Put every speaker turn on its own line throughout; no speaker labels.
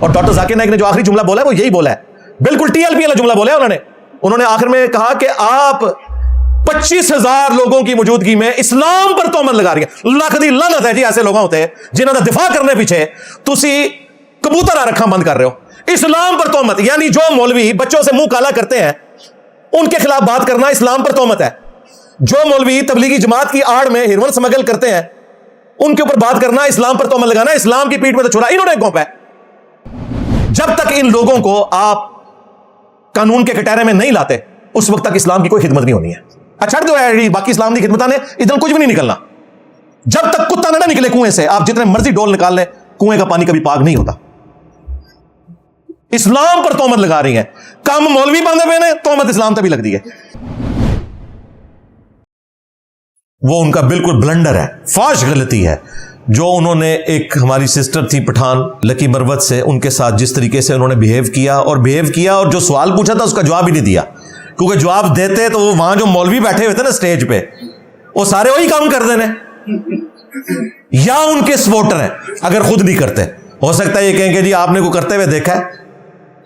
اور ڈاکٹر ذاکر نائک نے جو آخری جملہ بولا ہے وہ یہی بولا ہے, بالکل ٹی ایل پی والا جملہ بولا ہے انہوں نے آخر میں کہا کہ آپ 25,000 لوگوں کی موجودگی میں اسلام پر تہمت لگا رہی ہیں. لاکھ دی لعنت ہے جی ایسے لوگ ہوتے ہیں جنہوں نے دفاع کرنے پیچھے تسی کبوتر آ رکھا بند کر رہے ہو. اسلام پر تہمت, یعنی جو مولوی بچوں سے منہ کالا کرتے ہیں ان کے خلاف بات کرنا اسلام پر تہمت ہے. جو مولوی تبلیغی جماعت کی آڑ میں ہیروئن سمگل کرتے ہیں ان کے اوپر بات کرنا اسلام پر تہمت لگانا, اسلام کی پیٹھ میں تو چھڑا انہوں نے گھونپا ہے. جب تک ان لوگوں کو آپ قانون کے کٹہرے میں نہیں لاتے اس وقت تک اسلام کی کوئی خدمت نہیں ہونی ہے. چھڑ دو باقی اسلام کی خدمتاں نے ادھر کچھ بھی نہیں نکلنا. جب تک کتا نہ نکلے کنویں سے, آپ جتنے مرضی ڈول نکال لیں کنویں کا پانی کبھی پاک نہیں ہوتا. اسلام پر تہمت لگا رہی ہیں, کم مولوی باندھے ہوئے نے, تہمت اسلام تک بھی لگ دی ہے. وہ ان کا بالکل بلنڈر ہے, فاش غلطی ہے جو انہوں نے ایک ہماری سسٹر تھی پٹھان لکی مروت سے, ان کے ساتھ جس طریقے سے انہوں نے بہیو کیا اور جو سوال پوچھا تھا اس کا جواب ہی نہیں دیا, کیونکہ جواب دیتے تو وہ وہاں جو مولوی بیٹھے ہوئے تھے نا اسٹیج پہ وہ سارے وہی کام کر دینے یا ان کے سپورٹر ہیں. اگر خود نہیں کرتے ہو سکتا ہے یہ کہیں کہ جی آپ نے کو کرتے ہوئے دیکھا ہے,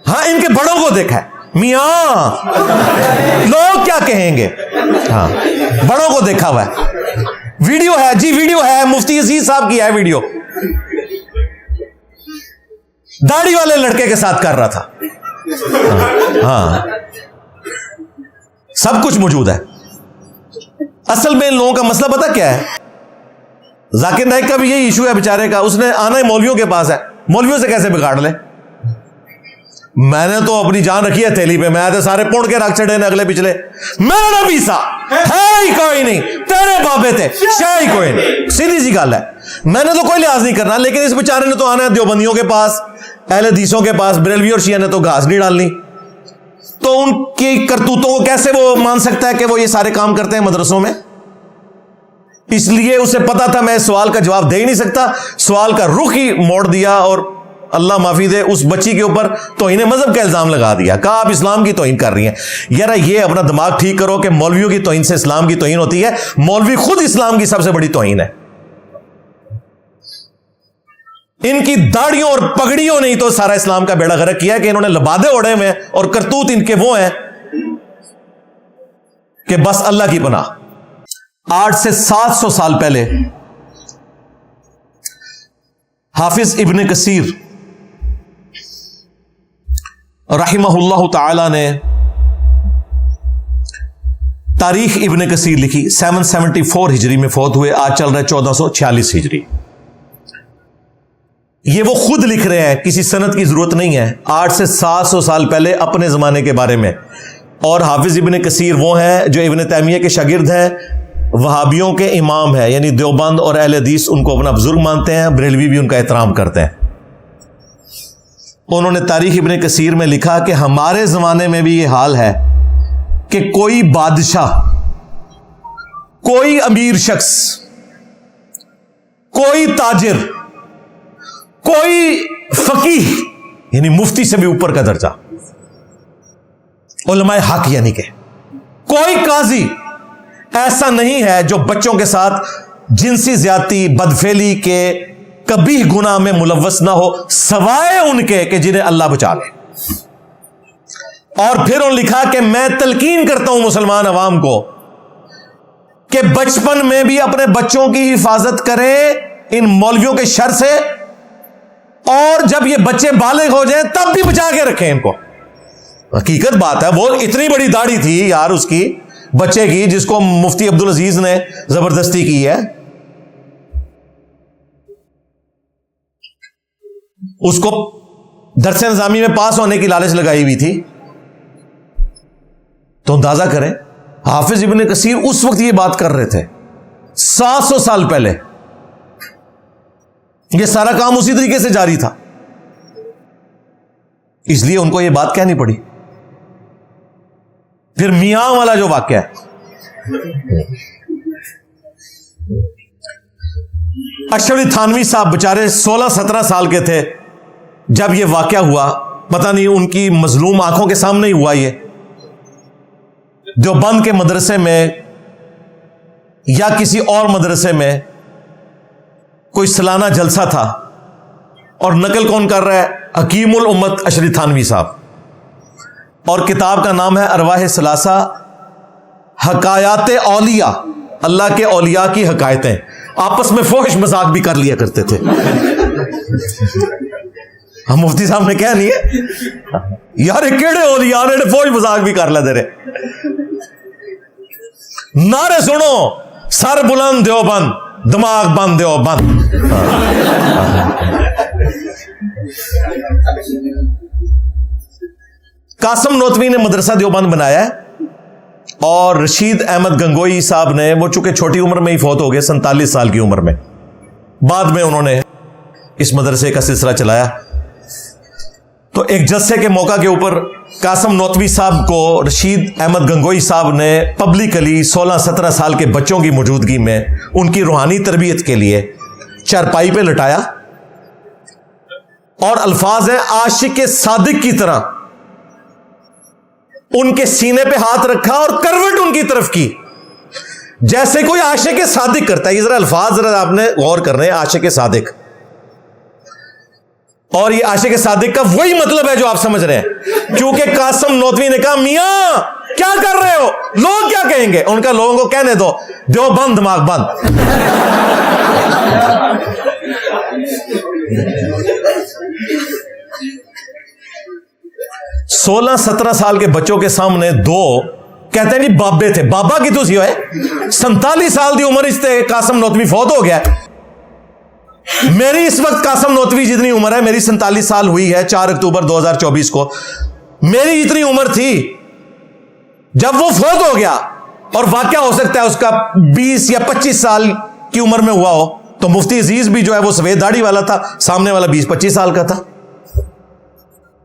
ہاں ان کے بڑوں کو دیکھا ہے. میاں لوگ کیا کہیں گے, ہاں بڑوں کو دیکھا ہوا ہے, ویڈیو ہے جی, ویڈیو ہے, مفتی عزیز صاحب کی ہے ویڈیو, داڑھی والے لڑکے کے ساتھ کر رہا تھا. ہاں سب کچھ موجود ہے. اصل میں ان لوگوں کا مسئلہ پتہ کیا ہے, ذاکر نائک کا بھی یہی ایشو ہے بیچارے کا, اس نے آنا ہی مولویوں کے پاس ہے, مولویوں سے کیسے بگاڑ لے. میں نے تو اپنی جان رکھی ہے تھیلی پہ, میں تو سارے پوڑ کے رکھ چڑے نے اگلے پچھلے, میرا پیسا ہے ہی کوئی نہیں, تیرے بابے تھے شے ہی کوئی نہیں. سیدھی سی گل ہے, میں نے تو کوئی لحاظ نہیں کرنا, لیکن اس بیچارے نے تو آنا ہے دیوبندیوں کے پاس, اہل حدیثوں کے پاس, بریلوی اور شیعہ نے تو گھاس نہیں ڈالنی. تو ان کی کرتوتوں کو کیسے وہ مان سکتا ہے کہ وہ یہ سارے کام کرتے ہیں مدرسوں میں. اس لیے اسے پتا تھا میں اس سوال کا جواب دے ہی نہیں سکتا, سوال کا رخ ہی موڑ دیا اور اللہ معافی دے اس بچی کے اوپر توہین مذہب کا الزام لگا دیا. کہا آپ اسلام کی توہین کر رہی ہیں. یار یہ اپنا دماغ ٹھیک کرو کہ مولویوں کی توہین سے اسلام کی توہین ہوتی ہے, مولوی خود اسلام کی سب سے بڑی توہین ہے. ان کی داڑیوں اور پگڑیوں نے تو سارا اسلام کا بیڑا غرق کیا ہے کہ انہوں نے لبادے اوڑے ہوئے اور کرتوت ان کے وہ ہیں کہ بس اللہ کی پناہ. 800 سے 700 سال پہلے حافظ ابن کثیر رحمہ اللہ تعالی نے تاریخ ابن کثیر لکھی. 774 ہجری میں فوت ہوئے, آج چل رہا ہے 1446 ہجری. یہ وہ خود لکھ رہے ہیں, کسی سند کی ضرورت نہیں ہے, 800 سے 700 سال پہلے اپنے زمانے کے بارے میں. اور حافظ ابن کثیر وہ ہیں جو ابن تیمیہ کے شاگرد ہیں, وہابیوں کے امام ہیں, یعنی دیوبند اور اہل حدیث ان کو اپنا بزرگ مانتے ہیں, بریلوی بھی ان کا احترام کرتے ہیں. انہوں نے تاریخ ابن کثیر میں لکھا کہ ہمارے زمانے میں بھی یہ حال ہے کہ کوئی بادشاہ, کوئی امیر شخص, کوئی تاجر, کوئی فقیہ یعنی مفتی سے بھی اوپر کا درجہ, علماء حق یعنی کہ کوئی قاضی ایسا نہیں ہے جو بچوں کے ساتھ جنسی زیادتی بدفعلی کے کبھی گناہ میں ملوث نہ ہو, سوائے ان کے کہ جنہیں اللہ بچا لے. اور پھر انہوں نے لکھا کہ میں تلقین کرتا ہوں مسلمان عوام کو کہ بچپن میں بھی اپنے بچوں کی حفاظت کریں ان مولویوں کے شر سے, اور جب یہ بچے بالغ ہو جائیں تب بھی بچا کے رکھیں ان کو. حقیقت بات ہے, وہ اتنی بڑی داڑھی تھی یار اس کی بچے کی جس کو مفتی عبدالعزیز نے زبردستی کی ہے, اس کو درس نظامی میں پاس ہونے کی لالچ لگائی ہوئی تھی. تو اندازہ کریں حافظ ابن کثیر اس وقت یہ بات کر رہے تھے 700 سال پہلے. یہ سارا کام اسی طریقے سے جاری تھا, اس لیے ان کو یہ بات کہنی پڑی. پھر میاں والا جو واقعہ ہے, اشرف علی تھانوی صاحب بچارے 16-17 سال کے تھے جب یہ واقعہ ہوا. پتہ نہیں ان کی مظلوم آنکھوں کے سامنے ہی ہوا. یہ دیوبند کے مدرسے میں یا کسی اور مدرسے میں کوئی سالانہ جلسہ تھا, اور نقل کون کر رہا ہے, حکیم الامت اشری تھانوی صاحب, اور کتاب کا نام ہے ارواح ثلاثہ حکایات اولیاء, اللہ کے اولیاء کی حکایتیں. آپس میں فحش مذاق بھی کر لیا کرتے تھے. ہم مفتی صاحب نے کہا نہیں ہے یار کیڑے اولیاء نے فحش مذاق بھی کر لیا تیرے. نعرے سنو, سر بلند دیوبند, دماغ بند دیوبند. قاسم نوتوی نے مدرسہ دیوبند بنایا ہے, اور رشید احمد گنگوئی صاحب نے, وہ چونکہ چھوٹی عمر میں ہی فوت ہو گئے 47 سال کی عمر میں, بعد میں انہوں نے اس مدرسے کا سلسلہ چلایا. تو ایک جلسے کے موقع کے اوپر قاسم نوتوی صاحب کو رشید احمد گنگوئی صاحب نے پبلکلی 16-17 سال کے بچوں کی موجودگی میں ان کی روحانی تربیت کے لیے چارپائی پہ لٹایا, اور الفاظ ہیں عاشق صادق کی طرح ان کے سینے پہ ہاتھ رکھا اور کروٹ ان کی طرف کی, جیسے کوئی عاشق صادق کرتا ہے. یہ ذرا الفاظ ذرا آپ نے غور کرنے ہیں, عاشق صادق, اور یہ عاشق صادق کا وہی مطلب ہے جو آپ سمجھ رہے ہیں. کیونکہ قاسم نوتوی نے کہا میاں کیا کر رہے ہو, لوگ کیا کہیں گے. ان کا لوگوں کو کہنے دو دیوبند دماغ بند. 16-17 سال کے بچوں کے سامنے دو کہتے ہیں جی بابے تھے, بابا کی تو سی ہوئے 47 سال دی عمر اس قاسم نوتوی فوت ہو گیا. میری اس وقت قاسم نوتوی جتنی عمر ہے, میری 47 سال ہوئی ہے 4 اکتوبر 2024 کو, میری اتنی عمر تھی جب وہ فوت ہو گیا, اور واقعہ ہو سکتا ہے اس کا 20 یا 25 سال کی عمر میں ہوا ہو. تو مفتی عزیز بھی جو ہے وہ سفید داڑھی والا تھا, سامنے والا 20-25 سال کا تھا.